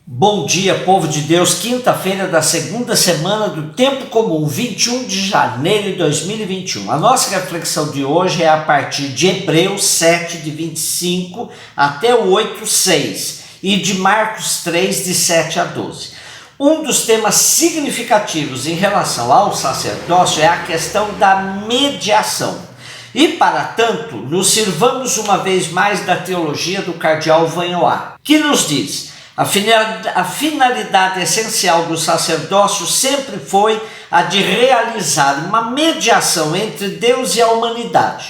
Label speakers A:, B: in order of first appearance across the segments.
A: Bom dia, povo de Deus, quinta-feira da segunda semana do Tempo Comum, 21 de janeiro de 2021. A nossa reflexão de hoje é a partir de Hebreus 7, de 25 até o 8, 6 e de Marcos 3, de 7 a 12. Um dos temas significativos em relação ao sacerdócio é a questão da mediação. E, para tanto, nos sirvamos uma vez mais da teologia do cardeal Vagnois, que nos diz: a finalidade essencial do sacerdócio sempre foi a de realizar uma mediação entre Deus e a humanidade.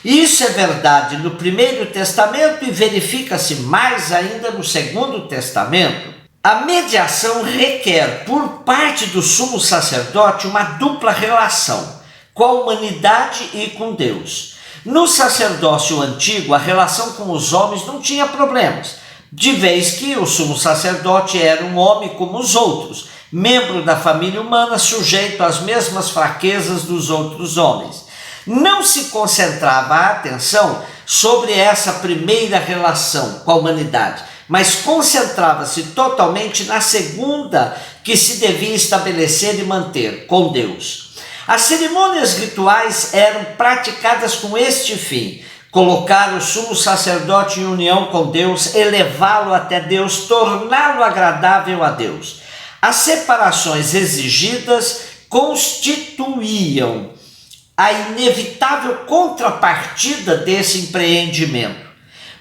A: Isso é verdade no Primeiro Testamento e verifica-se mais ainda no Segundo Testamento. A mediação requer, por parte do sumo sacerdote, uma dupla relação com a humanidade e com Deus. No sacerdócio antigo, a relação com os homens não tinha problemas, de vez que o sumo sacerdote era um homem como os outros, membro da família humana, sujeito às mesmas fraquezas dos outros homens. Não se concentrava a atenção sobre essa primeira relação com a humanidade, mas concentrava-se totalmente na segunda, que se devia estabelecer e manter com Deus. As cerimônias rituais eram praticadas com este fim: colocar o sumo sacerdote em união com Deus, elevá-lo até Deus, torná-lo agradável a Deus. As separações exigidas constituíam a inevitável contrapartida desse empreendimento,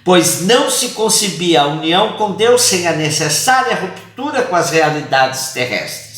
A: pois não se concebia a união com Deus sem a necessária ruptura com as realidades terrestres.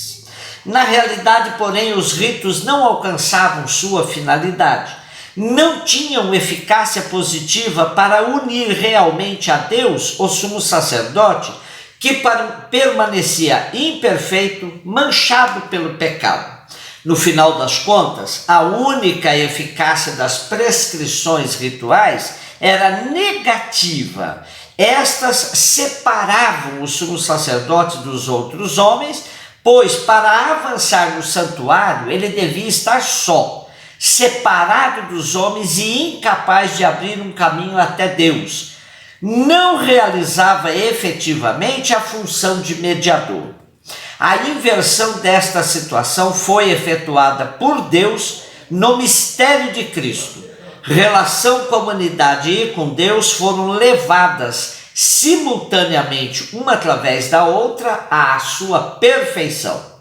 A: Na realidade, porém, os ritos não alcançavam sua finalidade. Não tinham eficácia positiva para unir realmente a Deus o sumo sacerdote, que permanecia imperfeito, manchado pelo pecado. No final das contas, a única eficácia das prescrições rituais era negativa. Estas separavam o sumo sacerdote dos outros homens, pois para avançar no santuário ele devia estar só, separado dos homens e incapaz de abrir um caminho até Deus. Não realizava efetivamente a função de mediador. A inversão desta situação foi efetuada por Deus no mistério de Cristo. Relação com a humanidade e com Deus foram levadas simultaneamente, uma através da outra, à sua perfeição.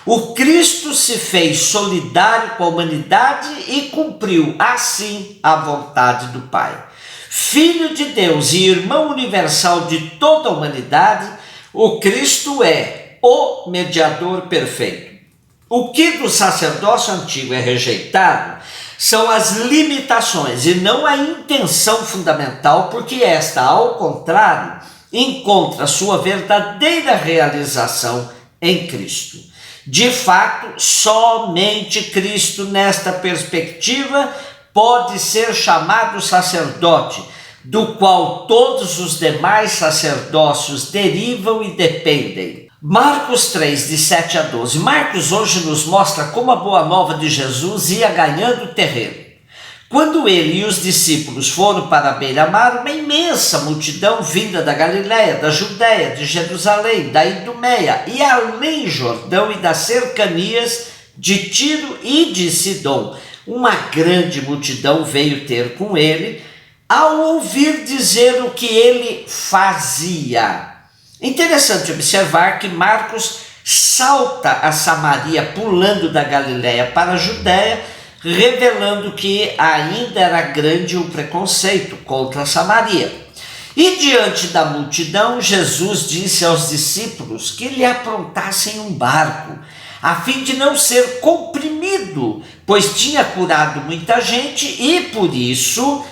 A: O Cristo se fez solidário com a humanidade e cumpriu, assim, a vontade do Pai. Filho de Deus e irmão universal de toda a humanidade, o Cristo é o mediador perfeito. O que do sacerdócio antigo é rejeitado são as limitações e não a intenção fundamental, porque esta, ao contrário, encontra sua verdadeira realização em Cristo. De fato, somente Cristo, nesta perspectiva, pode ser chamado sacerdote, do qual todos os demais sacerdócios derivam e dependem. Marcos 3, de 7 a 12. Marcos hoje nos mostra como a boa nova de Jesus ia ganhando terreno. Quando ele e os discípulos foram para a beira-mar, uma imensa multidão vinda da Galiléia, da Judéia, de Jerusalém, da Idumeia e além Jordão e das cercanias de Tiro e de Sidom. Uma grande multidão veio ter com ele ao ouvir dizer o que ele fazia. Interessante observar que Marcos salta a Samaria, pulando da Galiléia para a Judéia, revelando que ainda era grande o preconceito contra a Samaria. E diante da multidão, Jesus disse aos discípulos que lhe aprontassem um barco, a fim de não ser comprimido, pois tinha curado muita gente e por isso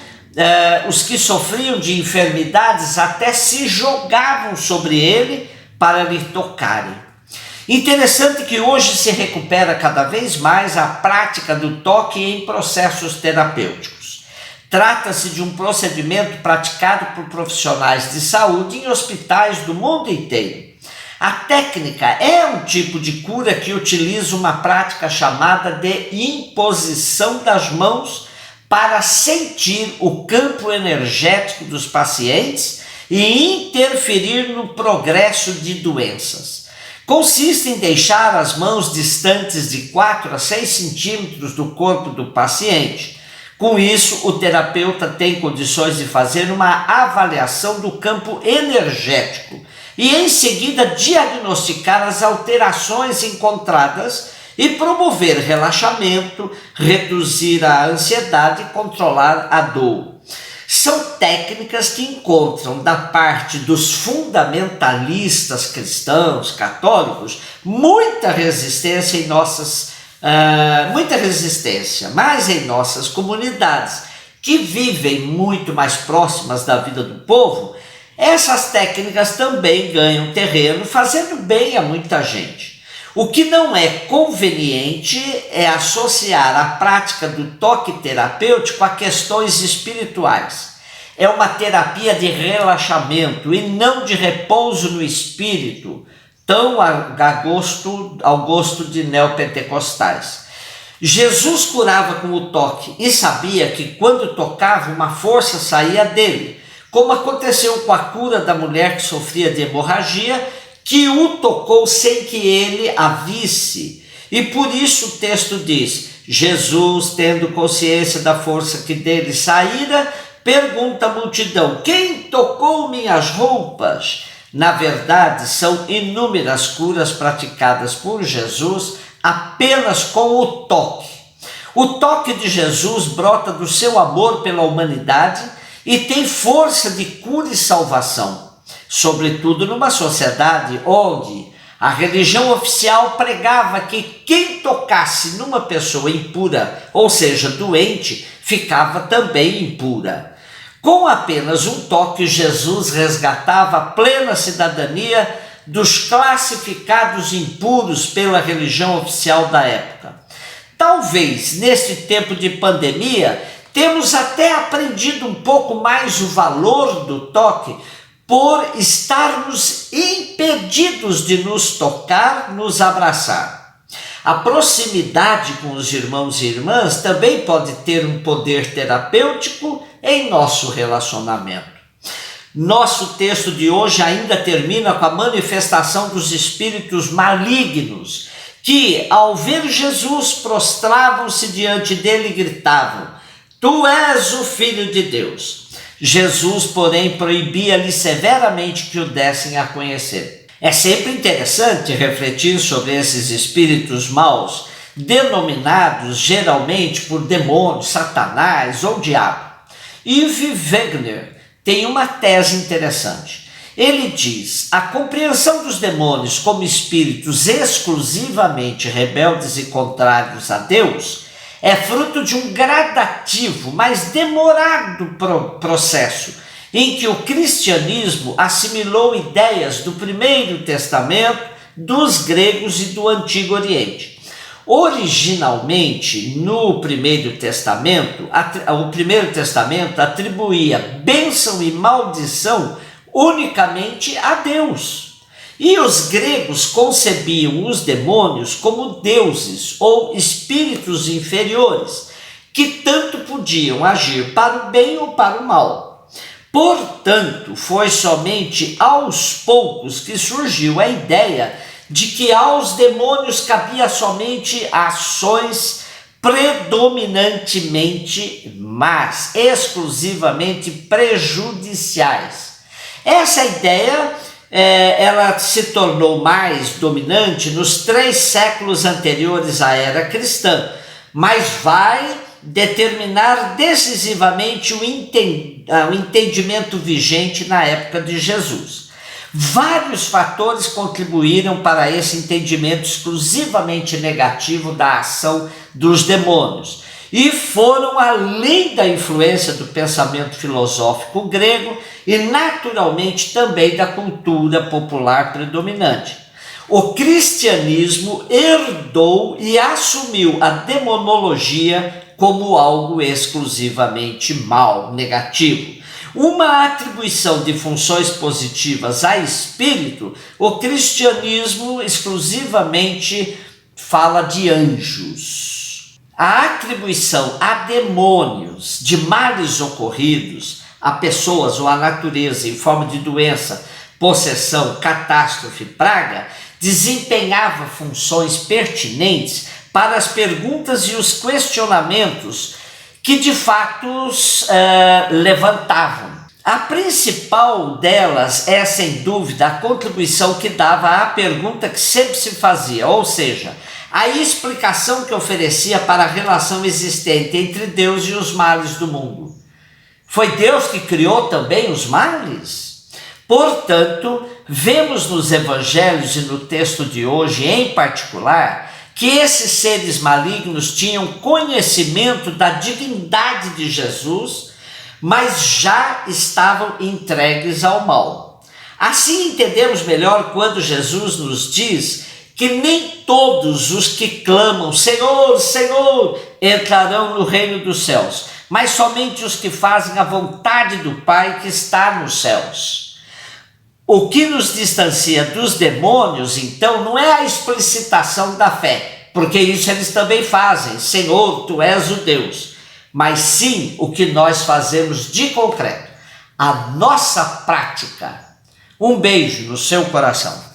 A: os que sofriam de enfermidades até se jogavam sobre ele para lhe tocarem. Interessante que hoje se recupera cada vez mais a prática do toque em processos terapêuticos. Trata-se de um procedimento praticado por profissionais de saúde em hospitais do mundo inteiro. A técnica é um tipo de cura que utiliza uma prática chamada de imposição das mãos para sentir o campo energético dos pacientes e interferir no progresso de doenças. Consiste em deixar as mãos distantes de 4 a 6 centímetros do corpo do paciente. Com isso, o terapeuta tem condições de fazer uma avaliação do campo energético e, em seguida, diagnosticar as alterações encontradas e promover relaxamento, reduzir a ansiedade e controlar a dor. São técnicas que encontram da parte dos fundamentalistas cristãos, católicos, muita resistência mas em nossas comunidades, que vivem muito mais próximas da vida do povo, essas técnicas também ganham terreno, fazendo bem a muita gente. O que não é conveniente é associar a prática do toque terapêutico a questões espirituais. É uma terapia de relaxamento e não de repouso no espírito, tão ao gosto de neopentecostais. Jesus curava com o toque e sabia que quando tocava uma força saía dele, como aconteceu com a cura da mulher que sofria de hemorragia, que o tocou sem que ele a visse. E por isso o texto diz: Jesus, tendo consciência da força que dele saíra, pergunta à multidão: quem tocou minhas roupas? Na verdade, são inúmeras curas praticadas por Jesus apenas com o toque. O toque de Jesus brota do seu amor pela humanidade e tem força de cura e salvação, sobretudo numa sociedade onde a religião oficial pregava que quem tocasse numa pessoa impura, ou seja, doente, ficava também impura. Com apenas um toque, Jesus resgatava a plena cidadania dos classificados impuros pela religião oficial da época. Talvez, neste tempo de pandemia, temos até aprendido um pouco mais o valor do toque, por estarmos impedidos de nos tocar, nos abraçar. A proximidade com os irmãos e irmãs também pode ter um poder terapêutico em nosso relacionamento. Nosso texto de hoje ainda termina com a manifestação dos espíritos malignos, que, ao ver Jesus, prostravam-se diante dele e gritavam: Tu és o Filho de Deus. Jesus, porém, proibia-lhes severamente que o dessem a conhecer. É sempre interessante refletir sobre esses espíritos maus, denominados geralmente por demônios, satanás ou diabo. Yves Wegener tem uma tese interessante. Ele diz: a compreensão dos demônios como espíritos exclusivamente rebeldes e contrários a Deus é fruto de um gradativo, mas demorado processo, em que o cristianismo assimilou ideias do Primeiro Testamento, dos gregos e do Antigo Oriente. Originalmente, no Primeiro Testamento, o Primeiro Testamento atribuía bênção e maldição unicamente a Deus. E os gregos concebiam os demônios como deuses ou espíritos inferiores, que tanto podiam agir para o bem ou para o mal. Portanto, foi somente aos poucos que surgiu a ideia de que aos demônios cabia somente ações predominantemente más, exclusivamente prejudiciais. Essa ideia ela se tornou mais dominante nos 3 séculos anteriores à era cristã, mas vai determinar decisivamente o entendimento vigente na época de Jesus. Vários fatores contribuíram para esse entendimento exclusivamente negativo da ação dos demônios e foram além da influência do pensamento filosófico grego e naturalmente também da cultura popular predominante. O cristianismo herdou e assumiu a demonologia como algo exclusivamente mal, negativo. Uma atribuição de funções positivas a espírito, o cristianismo exclusivamente fala de anjos. A atribuição a demônios de males ocorridos, a pessoas ou à natureza em forma de doença, possessão, catástrofe, praga, desempenhava funções pertinentes para as perguntas e os questionamentos que de fato levantavam. A principal delas é, sem dúvida, a contribuição que dava à pergunta que sempre se fazia, ou seja, a explicação que oferecia para a relação existente entre Deus e os males do mundo. Foi Deus que criou também os males? Portanto, vemos nos evangelhos e no texto de hoje em particular que esses seres malignos tinham conhecimento da divindade de Jesus, mas já estavam entregues ao mal. Assim entendemos melhor quando Jesus nos diz que nem todos os que clamam Senhor, Senhor, entrarão no reino dos céus, mas somente os que fazem a vontade do Pai que está nos céus. O que nos distancia dos demônios, então, não é a explicitação da fé, porque isso eles também fazem, Senhor, Tu és o Deus, mas sim o que nós fazemos de concreto, a nossa prática. Um beijo no seu coração.